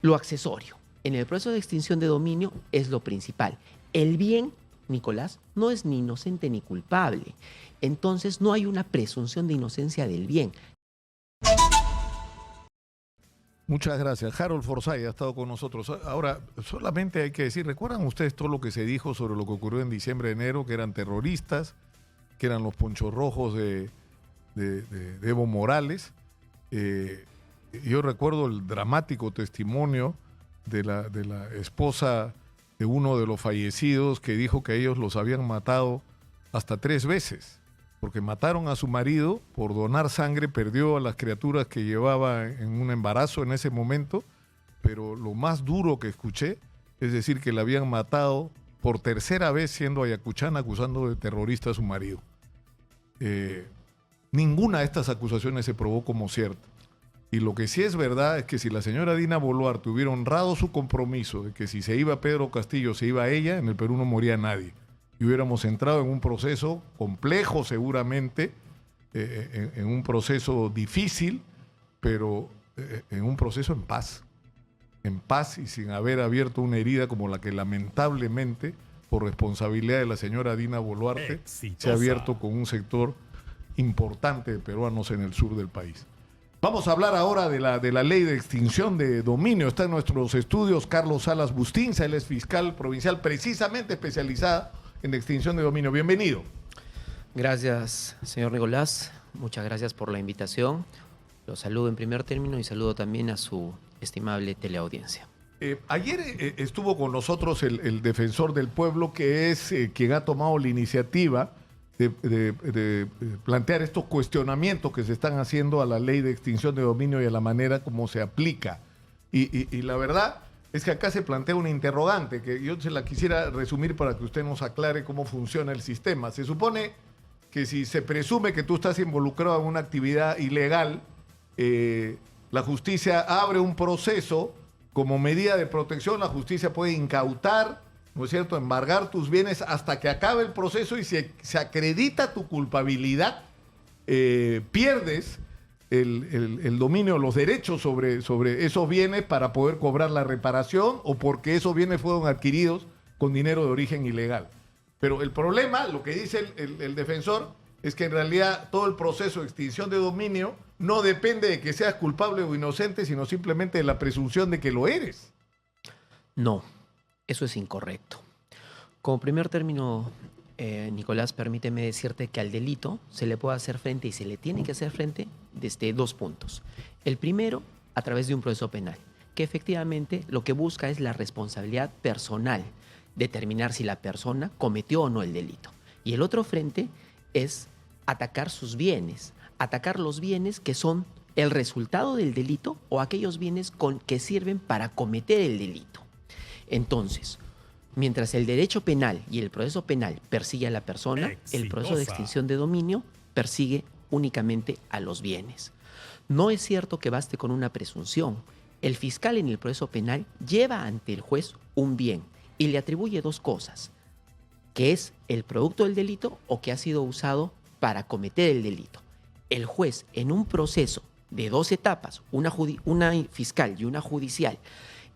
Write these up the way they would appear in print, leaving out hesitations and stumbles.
lo accesorio. En el proceso de extinción de dominio es lo principal. El bien, Nicolás, no es ni inocente ni culpable. Entonces no hay una presunción de inocencia del bien. Muchas gracias. Harold Forsyth ha estado con nosotros. Ahora, solamente hay que decir, ¿recuerdan ustedes todo lo que se dijo sobre lo que ocurrió en diciembre, enero, que eran terroristas, que eran los ponchos rojos de Evo Morales? Yo recuerdo el dramático testimonio de la esposa de uno de los fallecidos que dijo que ellos los habían matado hasta 3 veces, porque mataron a su marido por donar sangre, perdió a las criaturas que llevaba en un embarazo en ese momento, pero lo más duro que escuché es decir que le habían matado por 3.ª vez siendo ayacuchana acusando de terrorista a su marido. Ninguna de estas acusaciones se probó como cierta. Y lo que sí es verdad es que si la señora Dina Boluarte hubiera honrado su compromiso de que si se iba Pedro Castillo, se iba ella, en el Perú no moría nadie. Y hubiéramos entrado en un proceso complejo seguramente, en un proceso difícil, pero en un proceso en paz y sin haber abierto una herida como la que lamentablemente, por responsabilidad de la señora Dina Boluarte, se ha abierto con un sector importante de peruanos en el sur del país. Vamos a hablar ahora de la ley de extinción de dominio. Está en nuestros estudios Carlos Salas Bustinza, él es fiscal provincial precisamente especializada en extinción de dominio. Bienvenido. Gracias, señor Nicolás. Muchas gracias por la invitación. Lo saludo en primer término y saludo también a su estimable teleaudiencia. Ayer estuvo con nosotros el defensor del pueblo, que es quien ha tomado la iniciativa de plantear estos cuestionamientos que se están haciendo a la ley de extinción de dominio y a la manera como se aplica. Y la verdad es que acá se plantea una interrogante que yo se la quisiera resumir para que usted nos aclare cómo funciona el sistema. Se supone que si se presume que tú estás involucrado en una actividad ilegal, la justicia abre un proceso como medida de protección, la justicia puede incautar, ¿no es cierto?, embargar tus bienes hasta que acabe el proceso, y si se acredita tu culpabilidad, pierdes el dominio, los derechos sobre esos bienes para poder cobrar la reparación o porque esos bienes fueron adquiridos con dinero de origen ilegal. Pero el problema, lo que dice el defensor, es que en realidad todo el proceso de extinción de dominio no depende de que seas culpable o inocente, sino simplemente de la presunción de que lo eres. No, eso es incorrecto. Como primer término, Nicolás, permíteme decirte que al delito se le puede hacer frente y se le tiene que hacer frente desde 2 puntos. El primero, a través de un proceso penal, que efectivamente lo que busca es la responsabilidad personal, determinar si la persona cometió o no el delito. Y el otro frente es atacar sus bienes, atacar los bienes que son el resultado del delito o aquellos bienes que sirven para cometer el delito. Entonces, mientras el derecho penal y el proceso penal persigue a la persona, el proceso de extinción de dominio persigue únicamente a los bienes. No es cierto que baste con una presunción. El fiscal en el proceso penal lleva ante el juez un bien y le atribuye 2 cosas, que es el producto del delito o que ha sido usado para cometer el delito. El juez, en un proceso de 2 etapas, una fiscal y una judicial,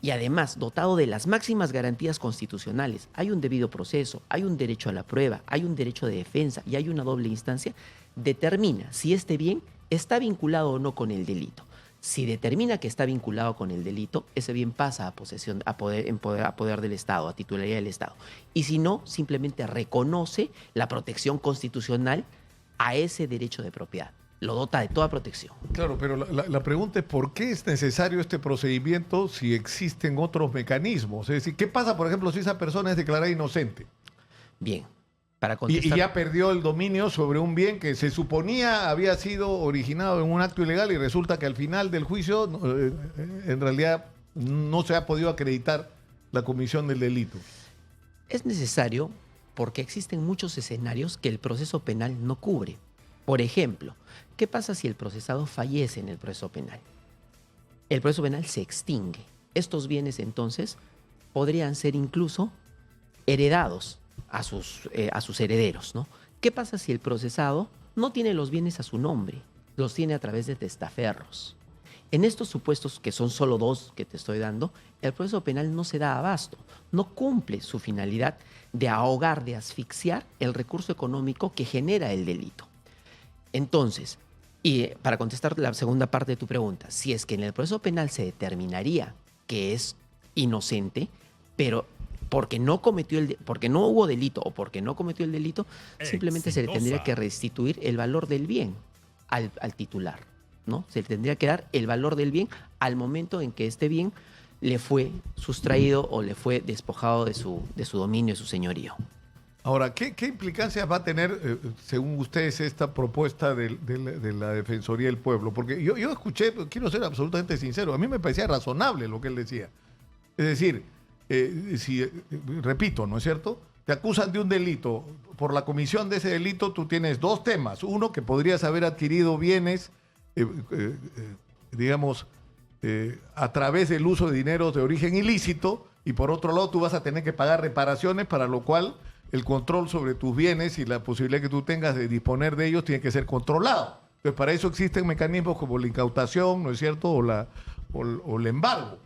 y además dotado de las máximas garantías constitucionales, hay un debido proceso, hay un derecho a la prueba, hay un derecho de defensa y hay una doble instancia, determina si este bien está vinculado o no con el delito. Si determina que está vinculado con el delito, ese bien pasa a poder del Estado, a titularidad del Estado. Y si no, simplemente reconoce la protección constitucional a ese derecho de propiedad. Lo dota de toda protección. Claro, pero la pregunta es ¿por qué es necesario este procedimiento si existen otros mecanismos? Es decir, ¿qué pasa, por ejemplo, si esa persona es declarada inocente? Bien, para contestar... Y ya perdió el dominio sobre un bien que se suponía había sido originado en un acto ilegal y resulta que al final del juicio en realidad no se ha podido acreditar la comisión del delito. Es necesario porque existen muchos escenarios que el proceso penal no cubre. Por ejemplo, ¿qué pasa si el procesado fallece en el proceso penal? El proceso penal se extingue. Estos bienes entonces podrían ser incluso heredados a sus herederos, ¿no? ¿Qué pasa si el procesado no tiene los bienes a su nombre? Los tiene a través de testaferros. En estos supuestos, que son solo dos que te estoy dando, el proceso penal no se da abasto, no cumple su finalidad de ahogar, de asfixiar el recurso económico que genera el delito. Entonces, y para contestar la segunda parte de tu pregunta, si es que en el proceso penal se determinaría que es inocente, pero porque no hubo delito o porque no cometió el delito, simplemente se le tendría que restituir el valor del bien al titular, ¿no? Se le tendría que dar el valor del bien al momento en que este bien le fue sustraído o le fue despojado de su dominio, de su señorío. Ahora, ¿qué implicancias va a tener, según ustedes, esta propuesta de la Defensoría del Pueblo? Porque yo escuché, quiero ser absolutamente sincero, a mí me parecía razonable lo que él decía. Es decir, repito, ¿no es cierto? Te acusan de un delito. Por la comisión de ese delito tú tienes dos temas. Uno, que podrías haber adquirido bienes, a través del uso de dinero de origen ilícito, y por otro lado tú vas a tener que pagar reparaciones, para lo cual el control sobre tus bienes y la posibilidad que tú tengas de disponer de ellos tiene que ser controlado. Entonces, para eso existen mecanismos como la incautación, ¿no es cierto?, o el embargo.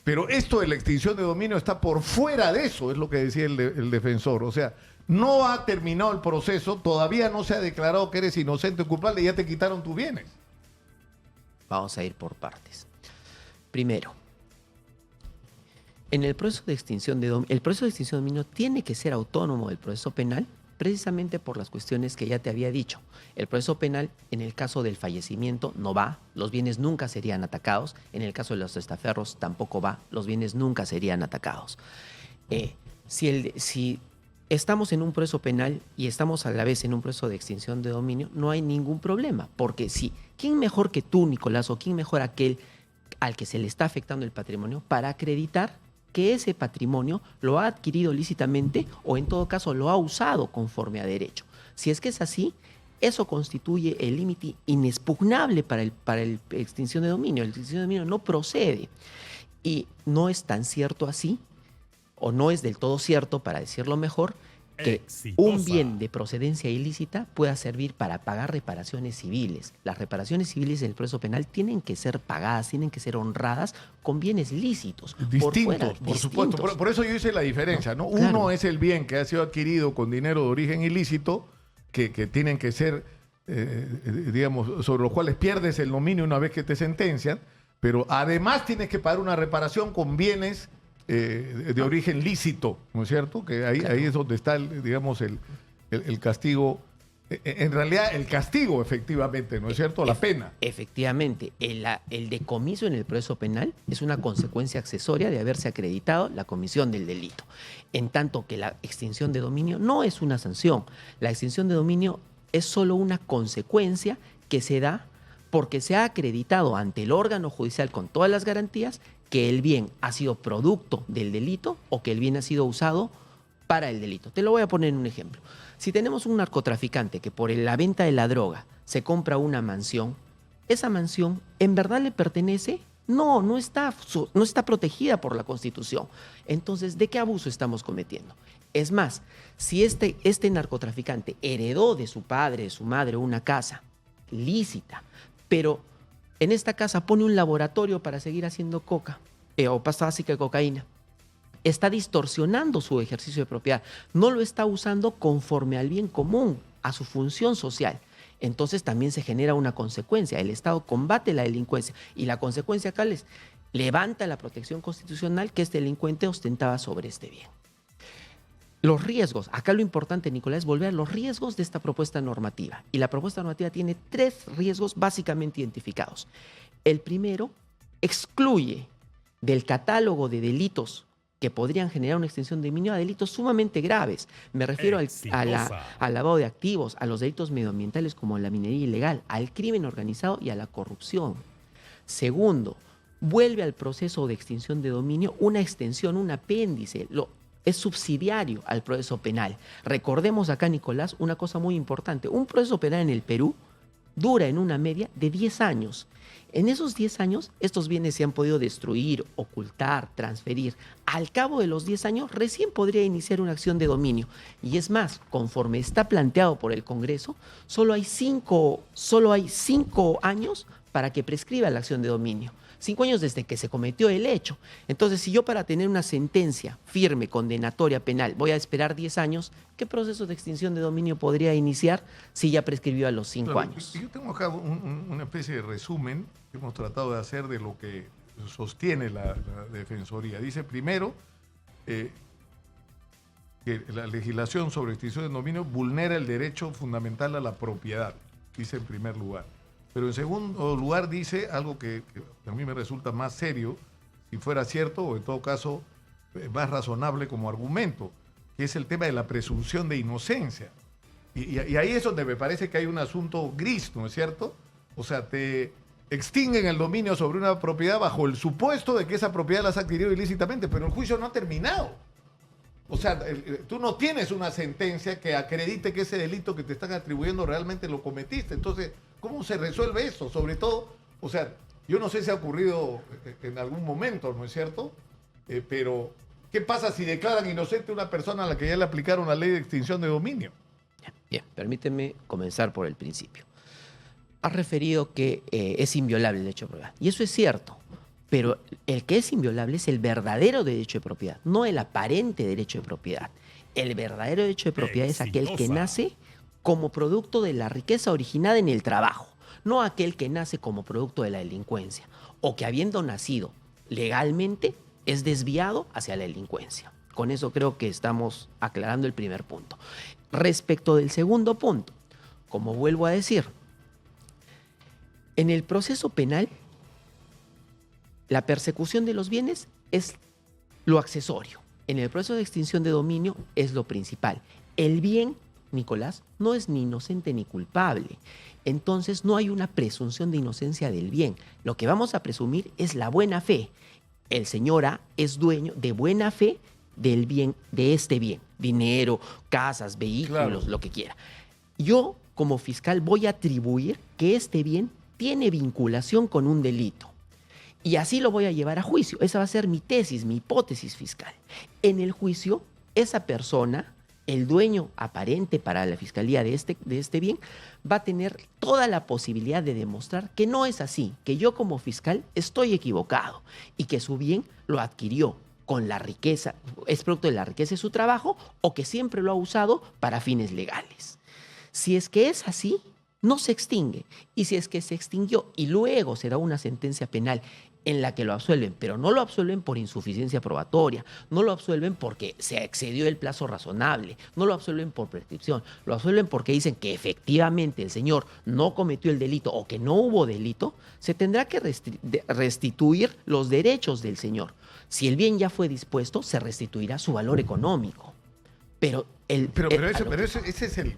Pero esto de la extinción de dominio está por fuera de eso, es lo que decía el defensor. O sea, no ha terminado el proceso, todavía no se ha declarado que eres inocente o culpable y ya te quitaron tus bienes. Vamos a ir por partes. Primero, en el proceso de extinción de dominio, el proceso de extinción de dominio tiene que ser autónomo del proceso penal, precisamente por las cuestiones que ya te había dicho. El proceso penal, en el caso del fallecimiento, no va, los bienes nunca serían atacados. En el caso de los testaferros tampoco va, los bienes nunca serían atacados. Si estamos en un proceso penal y estamos a la vez en un proceso de extinción de dominio, no hay ningún problema, porque sí, ¿quién mejor que tú, Nicolás, o quién mejor aquel al que se le está afectando el patrimonio para acreditar que ese patrimonio lo ha adquirido lícitamente o en todo caso lo ha usado conforme a derecho? Si es que es así, eso constituye el límite inexpugnable para el extinción de dominio. La extinción de dominio no procede y no es tan cierto así, o no es del todo cierto, para decirlo mejor, que un bien de procedencia ilícita pueda servir para pagar reparaciones civiles. Las reparaciones civiles en el proceso penal tienen que ser pagadas, tienen que ser honradas con bienes lícitos. Distintos, por supuesto. Por eso yo hice la diferencia, ¿no? Claro. Uno es el bien que ha sido adquirido con dinero de origen ilícito, que tienen que ser, sobre los cuales pierdes el dominio una vez que te sentencian, pero además tienes que pagar una reparación con bienes de origen lícito, ¿no es cierto? Que ahí, claro, ahí es donde está, el castigo, en realidad el castigo efectivamente, ¿no es cierto? La pena. Efectivamente, el decomiso en el proceso penal es una consecuencia accesoria de haberse acreditado la comisión del delito, en tanto que la extinción de dominio no es una sanción. La extinción de dominio es solo una consecuencia que se da porque se ha acreditado ante el órgano judicial con todas las garantías que el bien ha sido producto del delito o que el bien ha sido usado para el delito. Te lo voy a poner en un ejemplo. Si tenemos un narcotraficante que por la venta de la droga se compra una mansión, ¿esa mansión en verdad le pertenece? No está protegida por la Constitución. Entonces, ¿de qué abuso estamos cometiendo? Es más, si este narcotraficante heredó de su padre, de su madre, una casa lícita, pero en esta casa pone un laboratorio para seguir haciendo coca o pasta básica de cocaína, está distorsionando su ejercicio de propiedad, no lo está usando conforme al bien común, a su función social. Entonces también se genera una consecuencia. El Estado combate la delincuencia y la consecuencia acá les levanta la protección constitucional que este delincuente ostentaba sobre este bien. Los riesgos, acá lo importante, Nicolás, es volver a los riesgos de esta propuesta normativa. Y la propuesta normativa tiene 3 riesgos básicamente identificados. El primero, excluye del catálogo de delitos que podrían generar una extinción de dominio a delitos sumamente graves. Me refiero al lavado de activos, a los delitos medioambientales como la minería ilegal, al crimen organizado y a la corrupción. Segundo, vuelve al proceso de extinción de dominio una extensión, un apéndice, es subsidiario al proceso penal. Recordemos acá, Nicolás, una cosa muy importante. Un proceso penal en el Perú dura en una media de 10 años. En esos 10 años, estos bienes se han podido destruir, ocultar, transferir. Al cabo de los 10 años, recién podría iniciar una acción de dominio. Y es más, conforme está planteado por el Congreso, solo hay 5 años para que prescriba la acción de dominio. 5 años desde que se cometió el hecho. Entonces, si yo para tener una sentencia firme, condenatoria, penal, voy a esperar 10 años, ¿qué proceso de extinción de dominio podría iniciar si ya prescribió a los 5 años? Yo tengo acá una especie de resumen que hemos tratado de hacer de lo que sostiene la Defensoría. Dice primero que la legislación sobre extinción de dominio vulnera el derecho fundamental a la propiedad, dice en primer lugar. Pero en segundo lugar dice algo que a mí me resulta más serio, si fuera cierto, o en todo caso más razonable como argumento, que es el tema de la presunción de inocencia. Y ahí es donde me parece que hay un asunto gris, ¿no es cierto? O sea, te extinguen el dominio sobre una propiedad bajo el supuesto de que esa propiedad la has adquirido ilícitamente, pero el juicio no ha terminado. O sea, tú no tienes una sentencia que acredite que ese delito que te están atribuyendo realmente lo cometiste. Entonces, ¿cómo se resuelve eso? Sobre todo, o sea, yo no sé si ha ocurrido en algún momento, ¿no es cierto? Pero, ¿qué pasa si declaran inocente a una persona a la que ya le aplicaron la ley de extinción de dominio? Bien, permíteme comenzar por el principio. Has referido que es inviolable el derecho de propiedad. Y eso es cierto. Pero el que es inviolable es el verdadero derecho de propiedad, no el aparente derecho de propiedad. El verdadero derecho de propiedad es aquel que nace como producto de la riqueza originada en el trabajo, no aquel que nace como producto de la delincuencia o que habiendo nacido legalmente es desviado hacia la delincuencia. Con eso creo que estamos aclarando el primer punto. Respecto del segundo punto, como vuelvo a decir, en el proceso penal, la persecución de los bienes es lo accesorio. En el proceso de extinción de dominio es lo principal. El bien, Nicolás, no es ni inocente ni culpable. Entonces no hay una presunción de inocencia del bien. Lo que vamos a presumir es la buena fe. El señor A es dueño de buena fe del bien, de este bien. Dinero, casas, vehículos, claro, lo que quiera. Yo, como fiscal, voy a atribuir que este bien tiene vinculación con un delito. Y así lo voy a llevar a juicio. Esa va a ser mi tesis, mi hipótesis fiscal. En el juicio, esa persona, el dueño aparente para la fiscalía de este bien, va a tener toda la posibilidad de demostrar que no es así, que yo como fiscal estoy equivocado y que su bien lo adquirió con la riqueza, es producto de la riqueza de su trabajo o que siempre lo ha usado para fines legales. Si es que es así, no se extingue. Y si es que se extinguió y luego se da una sentencia penal en la que lo absuelven, pero no lo absuelven por insuficiencia probatoria, no lo absuelven porque se excedió el plazo razonable, no lo absuelven por prescripción, lo absuelven porque dicen que efectivamente el señor no cometió el delito o que no hubo delito, se tendrá que restituir los derechos del señor. Si el bien ya fue dispuesto, se restituirá su valor económico. Pero ese es el...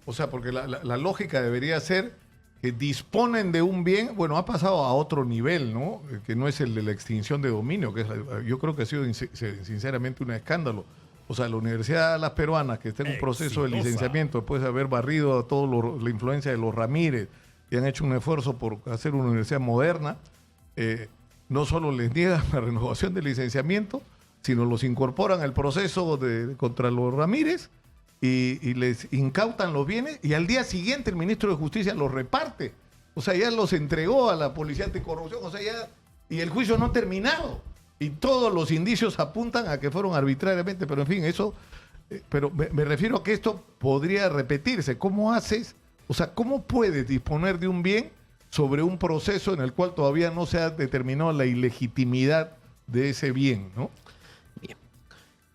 O sea, porque la lógica debería ser que disponen de un bien, bueno, ha pasado a otro nivel, ¿no? Que no es el de la extinción de dominio, que yo creo que ha sido sinceramente un escándalo. O sea, la Universidad de las Peruanas, que está en un proceso de licenciamiento después de haber barrido a toda la influencia de los Ramírez y han hecho un esfuerzo por hacer una universidad moderna, no solo les niegan la renovación del licenciamiento, sino los incorporan al proceso contra los Ramírez y les incautan los bienes y al día siguiente el ministro de Justicia los reparte. O sea, ya los entregó a la Policía Anticorrupción, o sea, ya, y el juicio no ha terminado. Y todos los indicios apuntan a que fueron arbitrariamente, pero en fin, eso, pero me refiero a que esto podría repetirse. ¿Cómo haces? O sea, ¿cómo puedes disponer de un bien sobre un proceso en el cual todavía no se ha determinado la ilegitimidad de ese bien, ¿no? Bien.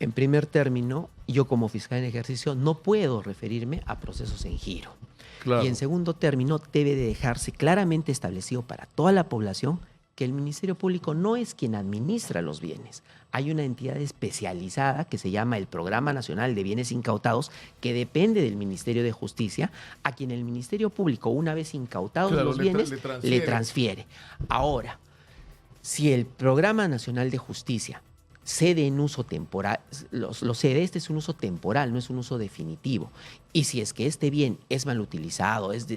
En primer término, yo como fiscal en ejercicio no puedo referirme a procesos en giro. Claro. Y en segundo término, debe de dejarse claramente establecido para toda la población que el Ministerio Público no es quien administra los bienes. Hay una entidad especializada que se llama el Programa Nacional de Bienes Incautados, que depende del Ministerio de Justicia, a quien el Ministerio Público, una vez incautados los bienes, le transfiere. Ahora, si el Programa Nacional de Justicia cede en uso temporal, lo cede, este es un uso temporal, no es un uso definitivo. Y si es que este bien es mal utilizado, es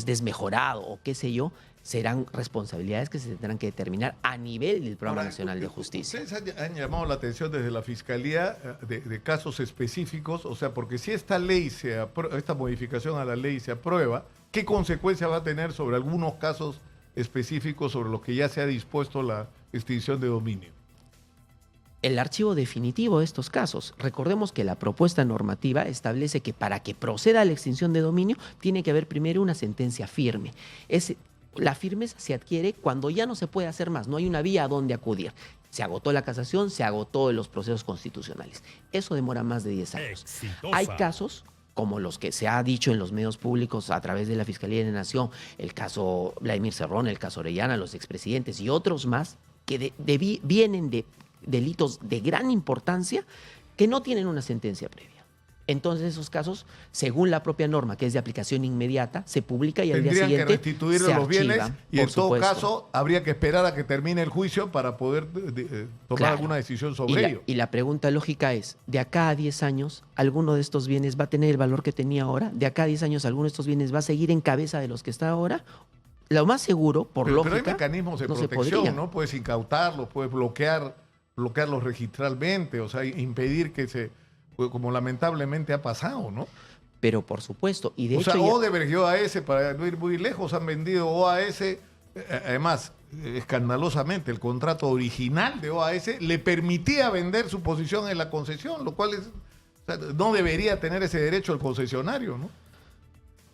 desmejorado o qué sé yo, serán responsabilidades que se tendrán que determinar a nivel del Programa Nacional de Justicia. Ustedes han llamado la atención desde la Fiscalía de casos específicos, o sea, porque si esta ley esta modificación a la ley se aprueba, ¿qué consecuencia va a tener sobre algunos casos específicos sobre los que ya se ha dispuesto la extinción de dominio? El archivo definitivo de estos casos. Recordemos que la propuesta normativa establece que para que proceda a la extinción de dominio tiene que haber primero una sentencia firme. La firmeza se adquiere cuando ya no se puede hacer más, no hay una vía a donde acudir. Se agotó la casación, se agotó los procesos constitucionales. Eso demora más de 10 años. Exitosa. Hay casos como los que se ha dicho en los medios públicos a través de la Fiscalía de la Nación, el caso Vladimir Cerrón, el caso Orellana, los expresidentes y otros más que vienen de delitos de gran importancia que no tienen una sentencia previa. Entonces esos casos, según la propia norma, que es de aplicación inmediata, se publica y al día Tendrían que siguiente restituir se los bienes archiva, y por en todo supuesto. caso habría que esperar a que termine el juicio para poder tomar Claro. alguna decisión sobre ello. Y la pregunta lógica es, de acá a 10 años, ¿alguno de estos bienes va a tener el valor que tenía ahora? ¿De acá a 10 años alguno de estos bienes va a seguir en cabeza de los que está ahora? Lo más seguro, por Pero lógica, hay mecanismos de no se protección, podría. ¿no? Puedes incautarlos, puedes bloquearlos registralmente, o sea, impedir que como lamentablemente ha pasado, ¿no? Pero por supuesto, y de O hecho sea, ya- Odebrecht y OAS, para no ir muy lejos, han vendido OAS, además, escandalosamente, el contrato original de OAS le permitía vender su posición en la concesión, lo cual o sea, no debería tener ese derecho el concesionario, ¿no?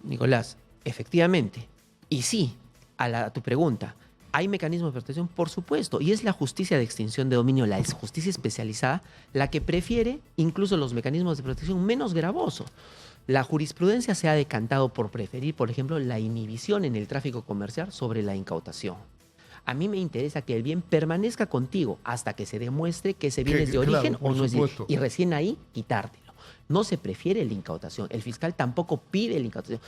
Nicolás, efectivamente, y sí, a tu pregunta, ¿hay mecanismos de protección? Por supuesto, y es la justicia de extinción de dominio, la justicia especializada, la que prefiere incluso los mecanismos de protección menos gravosos. La jurisprudencia se ha decantado por preferir, por ejemplo, la inhibición en el tráfico comercial sobre la incautación. A mí me interesa que el bien permanezca contigo hasta que se demuestre que ese bien es de Claro, origen por o no es de supuesto. y recién ahí quitártelo. No se prefiere la incautación. El fiscal tampoco pide la incautación.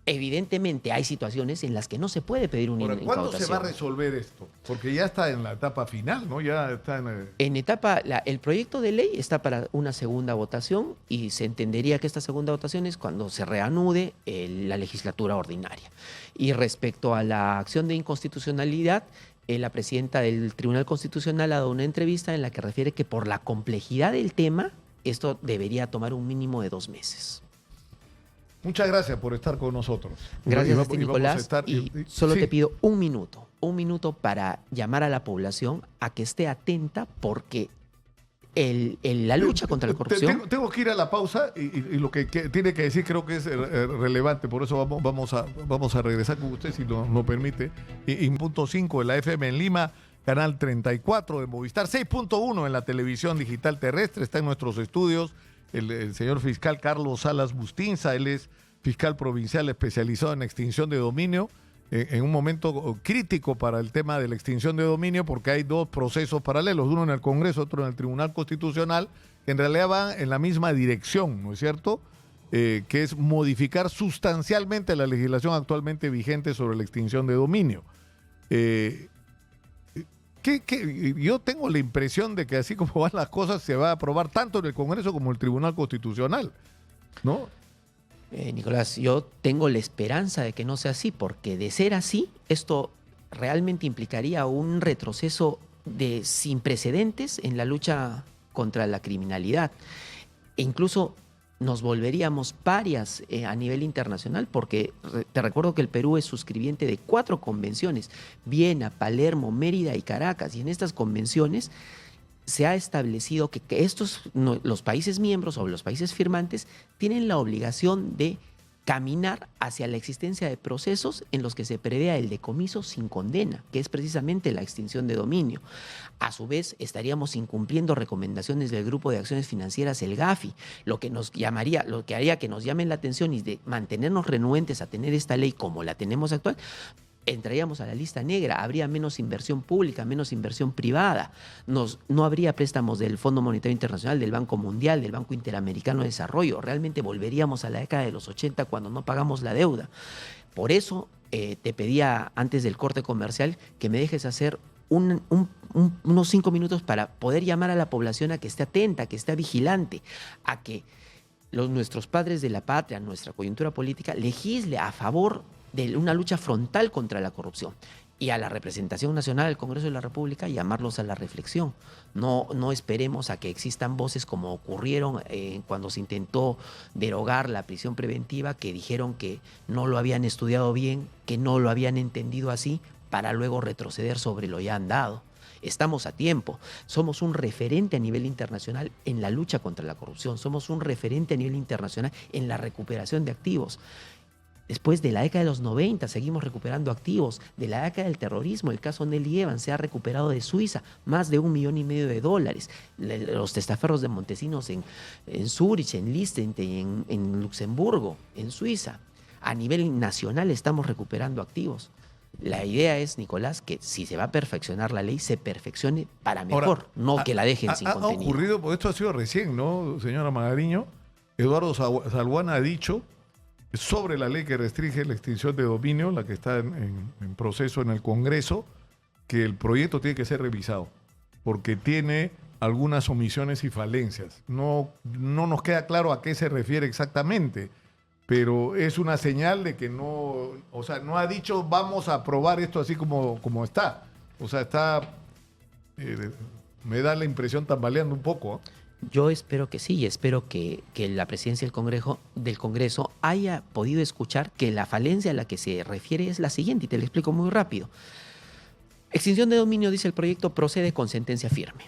Evidentemente hay situaciones en las que no se puede pedir una Ahora, ¿cuándo incautación. se va a resolver esto? Porque ya está en la etapa final, ¿no? Ya está En etapa, el proyecto de ley está para una segunda votación y se entendería que esta segunda votación es cuando se reanude la legislatura ordinaria. Y respecto a la acción de inconstitucionalidad, la presidenta del Tribunal Constitucional ha dado una entrevista en la que refiere que por la complejidad del tema, esto debería tomar un mínimo de 2 meses. Muchas gracias por estar con nosotros. Gracias Y a ti, vamos Nicolás. estar- Y solo sí. te pido un minuto para llamar a la población a que esté atenta porque la lucha contra la corrupción... Tengo que ir a la pausa y lo que tiene que decir creo que es relevante, por eso vamos a regresar con usted si nos permite. Y punto 5 de la FM en Lima, canal 34 de Movistar, 6.1 en la televisión digital terrestre, está en nuestros estudios el señor fiscal Carlos Salas Bustinza, él es fiscal provincial especializado en extinción de dominio, en un momento crítico para el tema de la extinción de dominio, porque hay dos procesos paralelos, uno en el Congreso, otro en el Tribunal Constitucional, que en realidad van en la misma dirección, ¿no es cierto? Que es modificar sustancialmente la legislación actualmente vigente sobre la extinción de dominio. Yo tengo la impresión de que así como van las cosas se va a aprobar tanto en el Congreso como en el Tribunal Constitucional, ¿no? Nicolás, yo tengo la esperanza de que no sea así, porque de ser así, esto realmente implicaría un retroceso sin precedentes en la lucha contra la criminalidad. E incluso nos volveríamos parias a nivel internacional, porque te recuerdo que el Perú es suscribiente de 4 convenciones, Viena, Palermo, Mérida y Caracas, y en estas convenciones se ha establecido que los países miembros o los países firmantes tienen la obligación de caminar hacia la existencia de procesos en los que se prevea el decomiso sin condena, que es precisamente la extinción de dominio. A su vez, estaríamos incumpliendo recomendaciones del Grupo de Acciones Financieras, el GAFI, lo que haría que nos llamen la atención y de mantenernos renuentes a tener esta ley como la tenemos actual, entraríamos a la lista negra, habría menos inversión pública, menos inversión privada, no habría préstamos del Fondo Monetario Internacional, del Banco Mundial, del Banco Interamericano de Desarrollo, realmente volveríamos a la década de los 80 cuando no pagamos la deuda. Por eso te pedía antes del corte comercial que me dejes hacer unos 5 minutos para poder llamar a la población a que esté atenta, que esté vigilante, a que nuestros padres de la patria, nuestra coyuntura política, legisle a favor de una lucha frontal contra la corrupción. y a la representación nacional del Congreso de la República llamarlos a la reflexión. No esperemos a que existan voces como ocurrieron cuando se intentó derogar la prisión preventiva, que dijeron que no lo habían estudiado bien, que no lo habían entendido así, para luego retroceder sobre lo ya andado. Estamos a tiempo. Somos un referente a nivel internacional en la lucha contra la corrupción. Somos un referente a nivel internacional en la recuperación de activos. Después de la década de los 90 seguimos recuperando activos. De la década del terrorismo, el caso Nelly Evans se ha recuperado de Suiza más de $1,500,000. Los testaferros de Montesinos en Zúrich, en Liechtenstein, en Luxemburgo, en Suiza. A nivel nacional estamos recuperando activos. La idea es, Nicolás, que si se va a perfeccionar la ley, se perfeccione para mejor, ahora, no que la dejen sin contenido. Ha ocurrido, porque esto ha sido recién, ¿no, señora Magariño? Eduardo Salguán ha dicho sobre la ley que restringe la extinción de dominio, la que está en proceso en el Congreso, que el proyecto tiene que ser revisado, porque tiene algunas omisiones y falencias. No nos queda claro a qué se refiere exactamente, pero es una señal de que no, o sea, no ha dicho vamos a aprobar esto así como está. O sea, está, me da la impresión tambaleando un poco, ¿eh? Yo espero que sí, y espero que la presidencia del Congreso haya podido escuchar que la falencia a la que se refiere es la siguiente, y te lo explico muy rápido. Extinción de dominio, dice el proyecto, procede con sentencia firme.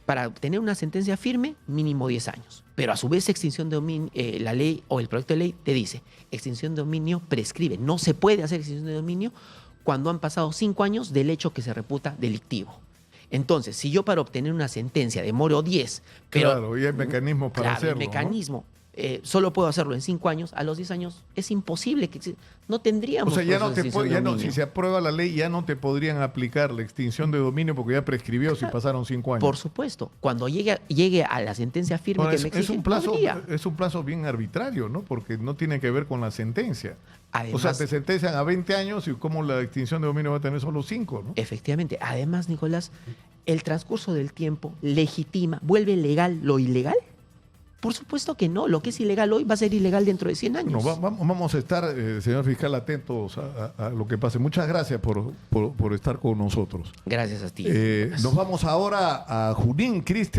Para obtener una sentencia firme, mínimo 10 años. Pero a su vez, extinción de dominio, la ley o el proyecto de ley te dice, extinción de dominio prescribe. No se puede hacer extinción de dominio cuando han pasado 5 años del hecho que se reputa delictivo. Entonces, si yo para obtener una sentencia demoro 10, pero... Claro, y hay mecanismos para hacerlo, el mecanismo, ¿no? Solo puedo hacerlo en 5 años, a los 10 años es imposible, no tendríamos... O sea, ya no te si se aprueba la ley, ya no te podrían aplicar la extinción de dominio porque ya prescribió si pasaron 5 años. Por supuesto, cuando llegue a la sentencia firme que me exigen, es un plazo bien arbitrario, ¿no? Porque no tiene que ver con la sentencia. Además, o sea, te sentencian a 20 años y cómo la extinción de dominio va a tener solo 5, ¿no? Efectivamente. Además, Nicolás, el transcurso del tiempo legitima, vuelve legal lo ilegal. Por supuesto que no. Lo que es ilegal hoy va a ser ilegal dentro de 100 años. Bueno, vamos a estar, señor fiscal, atentos a lo que pase. Muchas gracias por estar con nosotros. Gracias a ti. Nos vamos ahora a Junín, Cristian.